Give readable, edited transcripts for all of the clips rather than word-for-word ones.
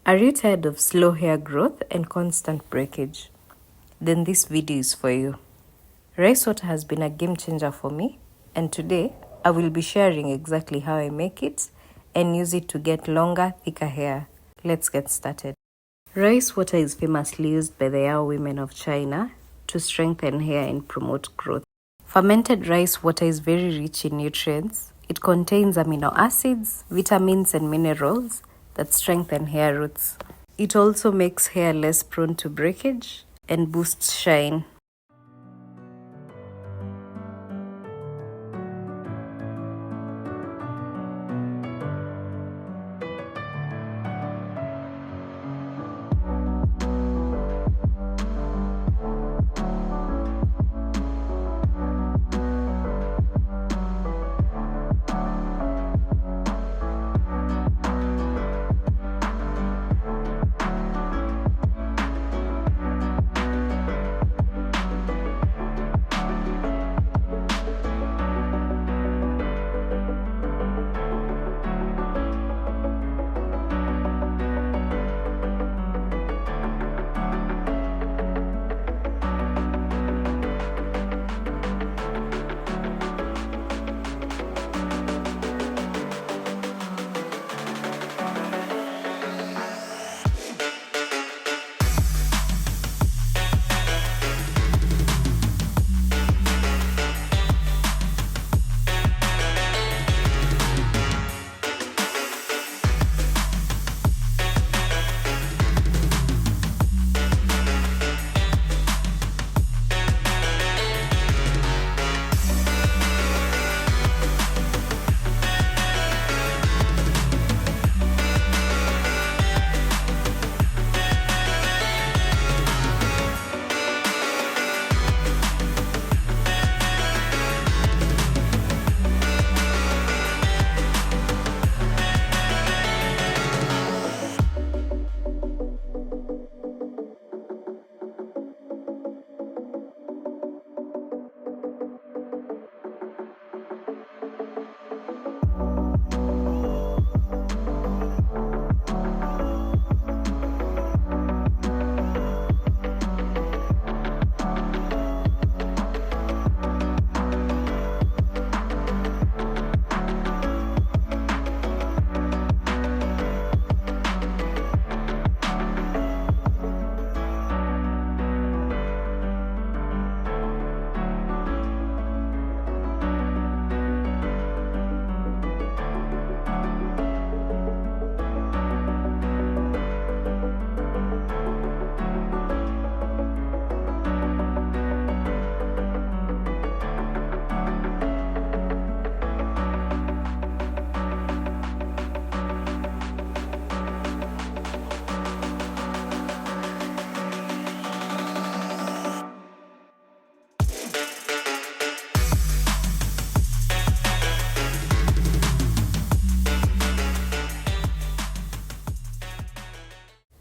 Are you tired of slow hair growth and constant breakage? Then this video is for you. Rice water has been a game changer for me, and today I will be sharing exactly how I make it and use it to get longer, thicker hair. Let's get started. Rice water is famously used by the Yao women of China to strengthen hair and promote growth. Fermented rice water is very rich in nutrients. It contains amino acids, vitamins, and minerals that strengthen hair roots. It also makes hair less prone to breakage and boosts shine.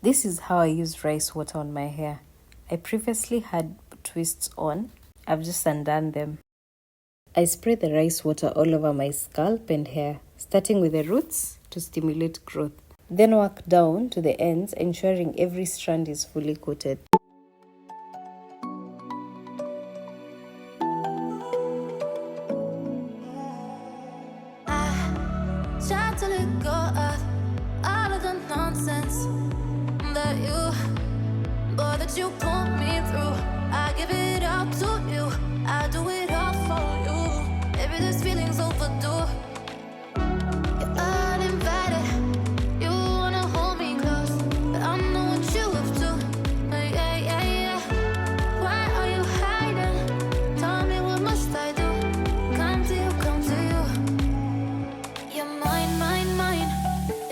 This is how I use rice water on my hair. I previously had twists on. I've just undone them. I spray the rice water all over my scalp and hair, starting with the roots to stimulate growth. Then work down to the ends, ensuring every strand is fully coated. Try to let go of all of the nonsense that you put me through. I give it all to you. I do it all for you. Maybe this feeling's overdue. You're uninvited. You wanna hold me close, but I know what you have to. Yeah, yeah, yeah. Why are you hiding? Tell me, what must I do? Come to you, come to you. You're mine, mine, mine.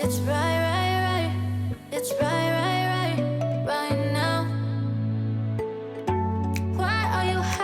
It's right, right, right. It's right, right, right, right now. Why are you hiding?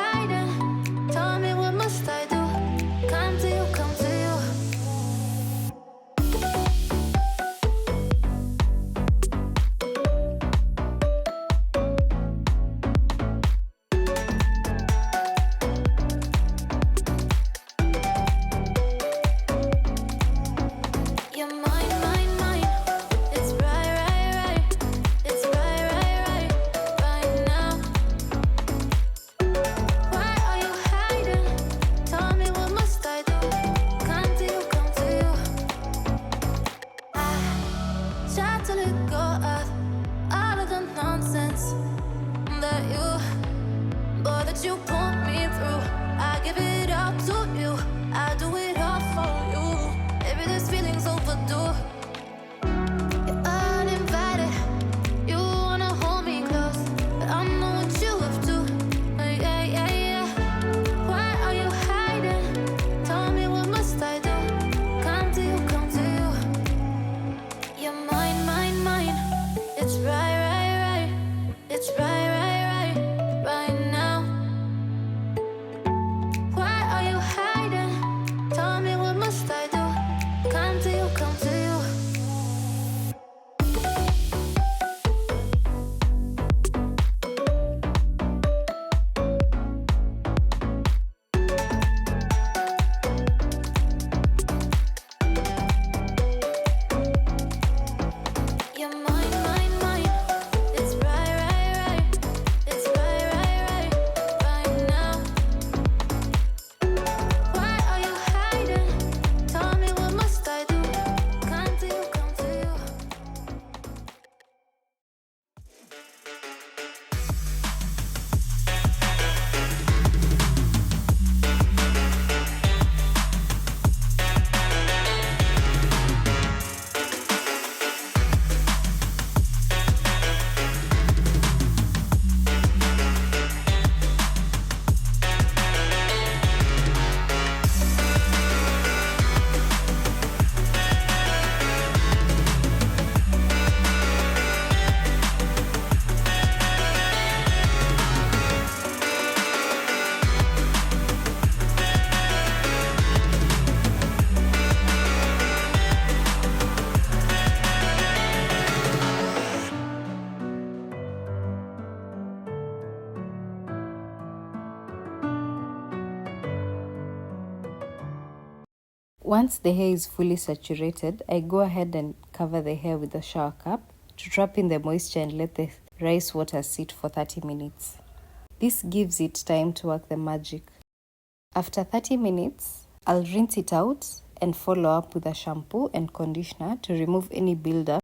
let go of all of the nonsense that you put me through. I give it up to you. I do it all for you. Maybe this feeling's overdue. You're uninvited. You wanna hold me close, but I know what you have to. Yeah, yeah, yeah. Why are you hiding? Tell me, what must I do? Come to you, come to you. You're mine, mine, mine. It's right, right, right. It's right, right, right, right now. Why are you hiding? Tell me, what must I do? Come to you, come to you. You're mine, mine, mine. It's right, right, right. It's right, right, right, right now. Why are you hiding? Tell me, what must I do? Come to you, come to you. Once the hair is fully saturated, I go ahead and cover the hair with a shower cap to trap in the moisture and let the rice water sit for 30 minutes. This gives it time to work the magic. After 30 minutes, I'll rinse it out and follow up with a shampoo and conditioner to remove any buildup